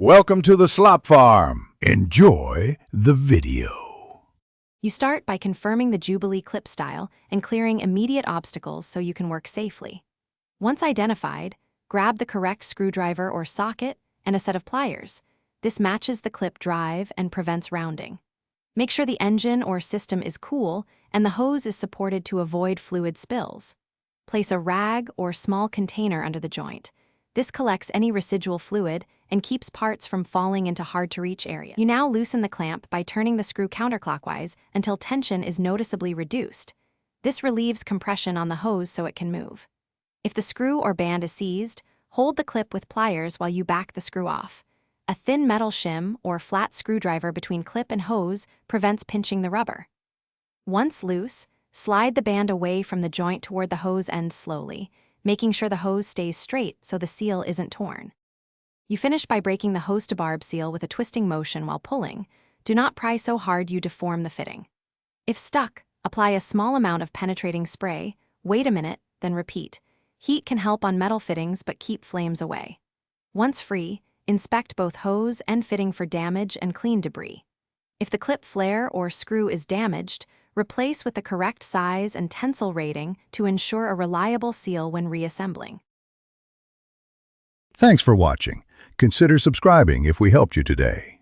Welcome to the Slop Farm. Enjoy the video. You start by confirming the Jubilee clip style and clearing immediate obstacles so you can work safely. Once identified, grab the correct screwdriver or socket and a set of pliers. This matches the clip drive and prevents rounding. Make sure the engine or system is cool and the hose is supported to avoid fluid spills. Place a rag or small container under the joint. This collects any residual fluid and keeps parts from falling into hard-to-reach areas. You now loosen the clamp by turning the screw counterclockwise until tension is noticeably reduced. This relieves compression on the hose so it can move. If the screw or band is seized, hold the clip with pliers while you back the screw off. A thin metal shim or flat screwdriver between clip and hose prevents pinching the rubber. Once loose, slide the band away from the joint toward the hose end slowly, making sure the hose stays straight so the seal isn't torn. You finish by breaking the hose-to-barb seal with a twisting motion while pulling. Do not pry so hard you deform the fitting. If stuck, apply a small amount of penetrating spray, wait a minute, then repeat. Heat can help on metal fittings but keep flames away. Once free, inspect both hose and fitting for damage and clean debris. If the clip flare or screw is damaged, replace with the correct size and tensile rating to ensure a reliable seal when reassembling. Thanks for watching. Consider subscribing if we helped you today.